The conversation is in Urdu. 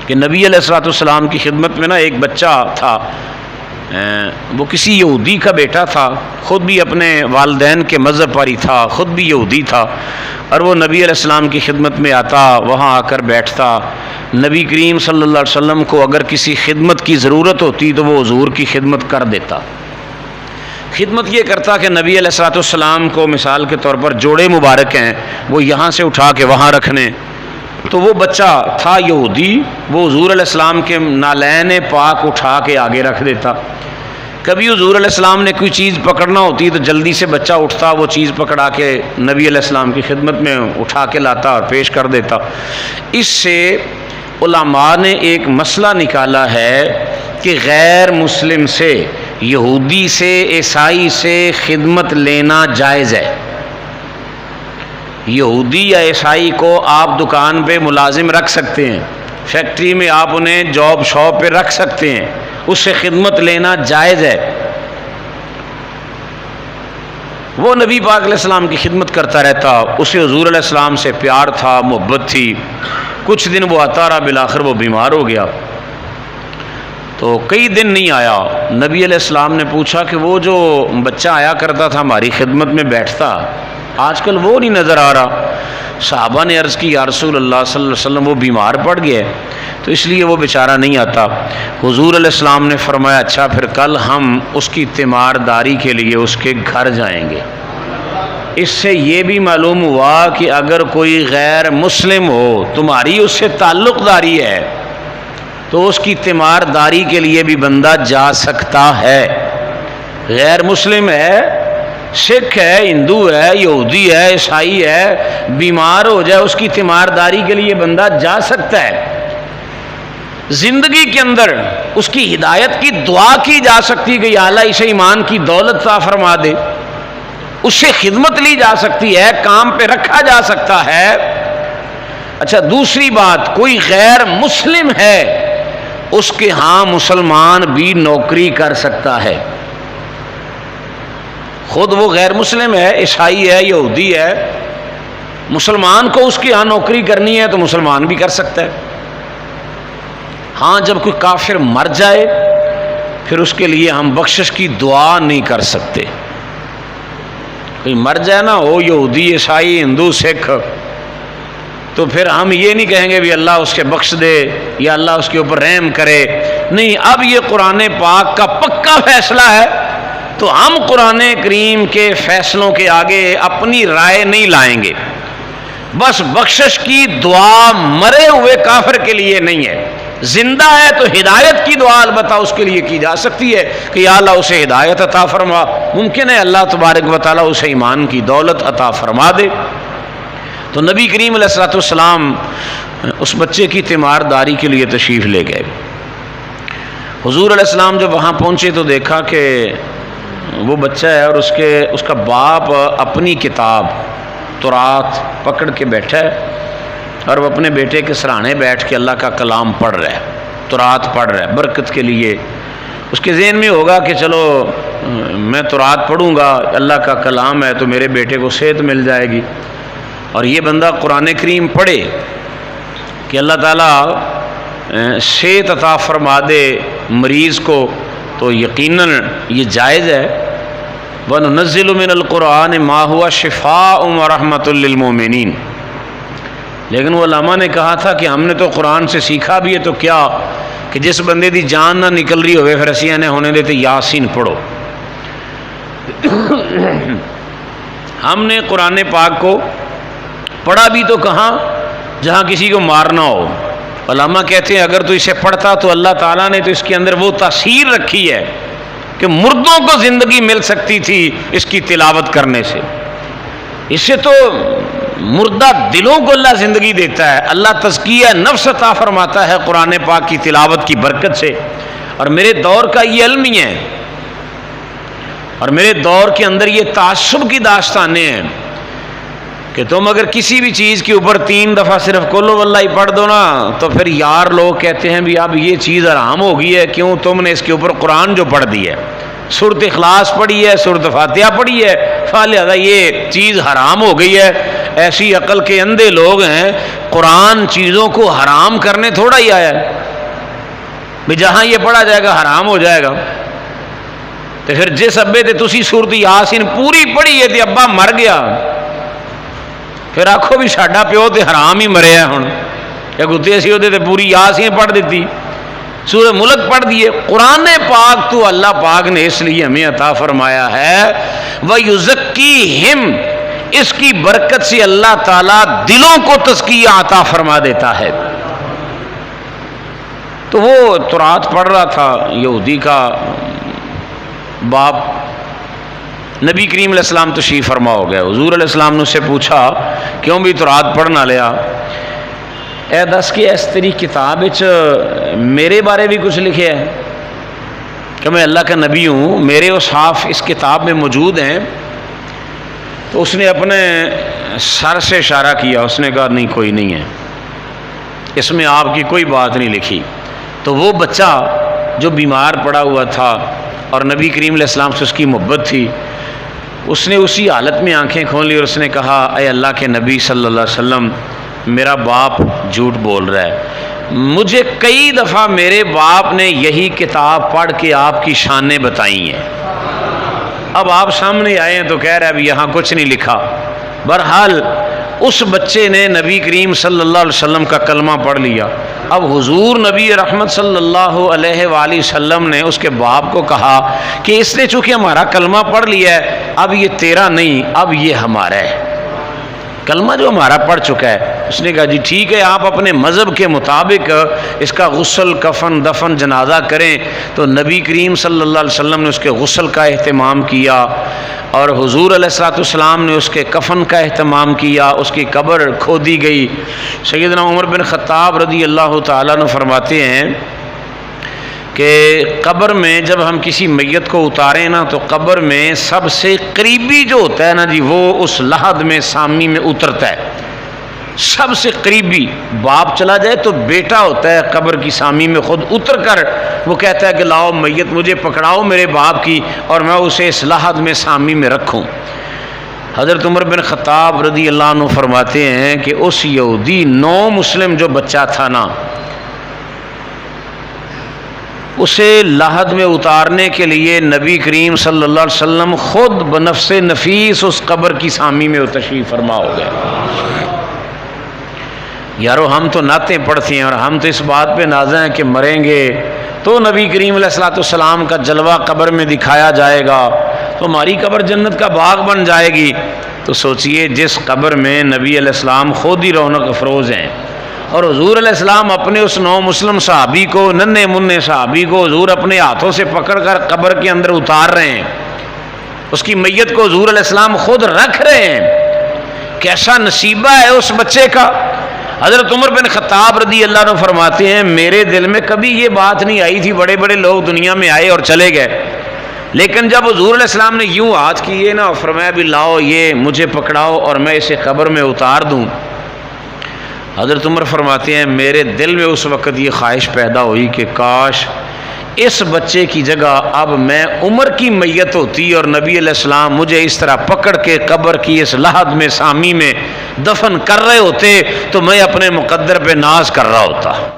کہ نبی علیہ الصلوۃ والسلام کی خدمت میں نا ایک بچہ تھا، وہ کسی یہودی کا بیٹا تھا، خود بھی اپنے والدین کے مذہب پر ہی تھا، خود بھی یہودی تھا، اور وہ نبی علیہ السلام کی خدمت میں آتا، وہاں آ کر بیٹھتا۔ نبی کریم صلی اللہ علیہ وسلم کو اگر کسی خدمت کی ضرورت ہوتی تو وہ حضور کی خدمت کر دیتا۔ خدمت یہ کرتا کہ نبی علیہ الصلوۃ والسلام کو مثال کے طور پر جوڑے مبارک ہیں، وہ یہاں سے اٹھا کے وہاں رکھنے، تو وہ بچہ تھا یہودی، وہ حضور علیہ السلام کے نالین پاک اٹھا کے آگے رکھ دیتا۔ کبھی حضور علیہ السلام نے کوئی چیز پکڑنا ہوتی تو جلدی سے بچہ اٹھتا، وہ چیز پکڑا کے نبی علیہ السلام کی خدمت میں اٹھا کے لاتا اور پیش کر دیتا۔ اس سے علماء نے ایک مسئلہ نکالا ہے کہ غیر مسلم سے، یہودی سے، عیسائی سے خدمت لینا جائز ہے۔ یہودی یا عیسائی کو آپ دکان پہ ملازم رکھ سکتے ہیں، فیکٹری میں آپ انہیں جاب شاپ پہ رکھ سکتے ہیں، اس سے خدمت لینا جائز ہے۔ وہ نبی پاک علیہ السلام کی خدمت کرتا رہتا، اسے حضور علیہ السلام سے پیار تھا، محبت تھی۔ کچھ دن وہ آتا رہا، بالآخر وہ بیمار ہو گیا، تو کئی دن نہیں آیا۔ نبی علیہ السلام نے پوچھا کہ وہ جو بچہ آیا کرتا تھا ہماری خدمت میں بیٹھتا، آج کل وہ نہیں نظر آ رہا۔ صحابہ نے عرض کی یا رسول اللہ صلی اللہ علیہ وسلم وہ بیمار پڑ گیا تو اس لیے وہ بیچارہ نہیں آتا۔ حضور علیہ السلام نے فرمایا اچھا پھر کل ہم اس کی تیمارداری کے لیے اس کے گھر جائیں گے۔ اس سے یہ بھی معلوم ہوا کہ اگر کوئی غیر مسلم ہو، تمہاری اس سے تعلق داری ہے، تو اس کی تیمارداری کے لیے بھی بندہ جا سکتا ہے۔ غیر مسلم ہے، سکھ ہے، ہندو ہے، یہودی ہے، عیسائی ہے، بیمار ہو جائے اس کی تیمارداری کے لیے بندہ جا سکتا ہے۔ زندگی کے اندر اس کی ہدایت کی دعا کی جا سکتی کہ یا اللہ اسے ایمان کی دولت عطا فرما دے، اس سے خدمت لی جا سکتی ہے، کام پہ رکھا جا سکتا ہے۔ اچھا دوسری بات، کوئی غیر مسلم ہے، اس کے ہاں مسلمان بھی نوکری کر سکتا ہے۔ خود وہ غیر مسلم ہے، عیسائی ہے، یہودی ہے، مسلمان کو اس کی ہاں نوکری کرنی ہے تو مسلمان بھی کر سکتا ہے۔ ہاں جب کوئی کافر مر جائے پھر اس کے لیے ہم بخشش کی دعا نہیں کر سکتے۔ کوئی مر جائے نا، ہو یہودی، عیسائی، ہندو، سکھ، تو پھر ہم یہ نہیں کہیں گے بھی اللہ اس کے بخش دے یا اللہ اس کے اوپر رحم کرے، نہیں۔ اب یہ قرآن پاک کا پکا فیصلہ ہے تو ہم قرآن کریم کے فیصلوں کے آگے اپنی رائے نہیں لائیں گے۔ بس بخشش کی دعا مرے ہوئے کافر کے لیے نہیں ہے، زندہ ہے تو ہدایت کی دعا البتہ اس کے لیے کی جا سکتی ہے کہ یا اللہ اسے ہدایت عطا فرما۔ ممکن ہے اللہ تبارک و تعالیٰ اسے ایمان کی دولت عطا فرما دے۔ تو نبی کریم علیہ الصلوۃ والسلام اس بچے کی تیمارداری کے لیے تشریف لے گئے۔ حضور علیہ السلام جب وہاں پہنچے تو دیکھا کہ وہ بچہ ہے اور اس کا باپ اپنی کتاب تورات پکڑ کے بیٹھا ہے اور وہ اپنے بیٹے کے سرانے بیٹھ کے اللہ کا کلام پڑھ رہا ہے، تورات پڑھ رہا ہے برکت کے لیے۔ اس کے ذہن میں ہوگا کہ چلو میں تورات پڑھوں گا، اللہ کا کلام ہے تو میرے بیٹے کو صحت مل جائے گی، اور یہ بندہ قرآن کریم پڑھے کہ اللہ تعالیٰ صحت عطا فرما دے مریض کو، تو یقیناً یہ جائز ہے۔ وَنُنَزِّلُ مِنَ الْقُرْآنِ مَا هُوَ شِفَاءٌ وَرَحْمَةٌ لِّلْمُؤْمِنِينَ۔ لیکن وہ علماء نے کہا تھا کہ ہم نے تو قرآن سے سیکھا بھی ہے، تو کیا کہ جس بندے دی جان نہ نکل رہی ہوئے پھر اسی نے ہونے دیتے یاسین پڑھو۔ ہم نے قرآن پاک کو پڑھا بھی تو کہاں جہاں کسی کو مارنا ہو۔ علماء کہتے ہیں اگر تو اسے پڑھتا تو اللہ تعالیٰ نے تو اس کے اندر وہ تاثیر رکھی ہے کہ مردوں کو زندگی مل سکتی تھی اس کی تلاوت کرنے سے۔ اس سے تو مردہ دلوں کو اللہ زندگی دیتا ہے، اللہ تزکیہ نفس عطا فرماتا ہے قرآن پاک کی تلاوت کی برکت سے۔ اور میرے دور کا یہ علم ہی ہے، اور میرے دور کے اندر یہ تعصب کی داستانیں ہیں کہ تم اگر کسی بھی چیز کے اوپر 3 دفعہ صرف قل ہو اللہ ہی پڑھ دو نا تو پھر یار لوگ کہتے ہیں بھی اب یہ چیز حرام ہو گئی ہے، کیوں تم نے اس کے اوپر قرآن جو پڑھ دی ہے، سورۃ اخلاص پڑھی ہے، سورۃ فاتحہ پڑھی ہے، فلہذا یہ چیز حرام ہو گئی ہے۔ ایسی عقل کے اندھے لوگ ہیں، قرآن چیزوں کو حرام کرنے تھوڑا ہی آیا ہے۔ بھی جہاں یہ پڑھا جائے گا حرام ہو جائے گا۔ تو پھر جس ابے تے تسی سورت یاسین پوری پڑھی ہے تے ابا مر گیا، پھر آکھو بھی ساڈا پیو تے حرام ہی مریا ہن، یا گتے اسی تے پوری یاسین پڑھ دیتی، سورہ ملک پڑھ دیے۔ قرآن پاک تو اللہ پاک نے اس لیے ہمیں عطا فرمایا ہے وَيُزَكِّيهِمْ، اس کی برکت سے اللہ تعالیٰ دلوں کو تزکیہ عطا فرما دیتا ہے۔ تو وہ تورات پڑھ رہا تھا یہودی کا باپ، نبی کریم علیہ السلام تشریف فرما ہو گیا، حضور علیہ السلام نے اس سے پوچھا کیوں بھی تورات پڑھنا لیا، اے دس کہ اس تیری کتاب وچ میرے بارے بھی کچھ لکھے ہے کہ میں اللہ کا نبی ہوں، میرے اصحاف اس کتاب میں موجود ہیں؟ تو اس نے اپنے سر سے اشارہ کیا، اس نے کہا نہیں کوئی نہیں ہے، اس میں آپ کی کوئی بات نہیں لکھی۔ تو وہ بچہ جو بیمار پڑا ہوا تھا اور نبی کریم علیہ السلام سے اس کی محبت تھی، اس نے اسی حالت میں آنکھیں کھولی اور اس نے کہا اے اللہ کے نبی صلی اللہ علیہ وسلم، میرا باپ جھوٹ بول رہا ہے، مجھے کئی دفعہ میرے باپ نے یہی کتاب پڑھ کے آپ کی شانیں بتائی ہیں، اب آپ سامنے آئے ہیں تو کہہ رہا ہے اب یہاں کچھ نہیں لکھا۔ بہرحال اس بچے نے نبی کریم صلی اللہ علیہ وسلم کا کلمہ پڑھ لیا۔ اب حضور نبی رحمت صلی اللہ علیہ وآلہ وسلم نے اس کے باپ کو کہا کہ اس نے چونکہ ہمارا کلمہ پڑھ لیا ہے، اب یہ تیرا نہیں، اب یہ ہمارا ہے، کلمہ جو ہمارا پڑھ چکا ہے۔ اس نے کہا جی ٹھیک ہے، آپ اپنے مذہب کے مطابق اس کا غسل، کفن، دفن، جنازہ کریں۔ تو نبی کریم صلی اللہ علیہ وسلم نے اس کے غسل کا اہتمام کیا اور حضور علیہ السلام نے اس کے کفن کا اہتمام کیا، اس کی قبر کھودی گئی۔ سیدنا عمر بن خطاب رضی اللہ تعالیٰ عنہ فرماتے ہیں کہ قبر میں جب ہم کسی میت کو اتاریں نا تو قبر میں سب سے قریبی جو ہوتا ہے نا جی وہ اس لحد میں سامی میں اترتا ہے، سب سے قریبی۔ باپ چلا جائے تو بیٹا ہوتا ہے قبر کی سامی میں خود اتر کر وہ کہتا ہے کہ لاؤ میت مجھے پکڑاؤ میرے باپ کی اور میں اسے اس لحد میں سامی میں رکھوں۔ حضرت عمر بن خطاب رضی اللہ عنہ فرماتے ہیں کہ اس یہودی نو مسلم جو بچہ تھا نا، اسے لحد میں اتارنے کے لیے نبی کریم صلی اللہ علیہ وسلم خود بنفس نفیس اس قبر کی سامی میں تشریف فرما ہو گئے۔ یارو ہم تو نعتیں پڑھتے ہیں اور ہم تو اس بات پہ نازیں ہیں کہ مریں گے تو نبی کریم علیہ السلام کا جلوہ قبر میں دکھایا جائے گا تو ہماری قبر جنت کا باغ بن جائے گی۔ تو سوچئے جس قبر میں نبی علیہ السلام خود ہی رونق افروز ہیں اور حضور علیہ السلام اپنے اس نو مسلم صحابی کو، ننھے منھے صحابی کو حضور اپنے ہاتھوں سے پکڑ کر قبر کے اندر اتار رہے ہیں، اس کی میت کو حضور علیہ السلام خود رکھ رہے ہیں، کیسا نصیبہ ہے اس بچے کا۔ حضرت عمر بن خطاب رضی اللہ عنہ فرماتے ہیں میرے دل میں کبھی یہ بات نہیں آئی تھی، بڑے بڑے لوگ دنیا میں آئے اور چلے گئے، لیکن جب حضور علیہ السلام نے یوں ہاتھ کیے نا اور فرمایا بھی لاؤ یہ مجھے پکڑاؤ اور میں اسے قبر میں اتار دوں، حضرت عمر فرماتے ہیں میرے دل میں اس وقت یہ خواہش پیدا ہوئی کہ کاش اس بچے کی جگہ اب میں عمر کی میت ہوتی اور نبی علیہ السلام مجھے اس طرح پکڑ کے قبر کی اس لحد میں سامی میں دفن کر رہے ہوتے تو میں اپنے مقدر پہ ناز کر رہا ہوتا۔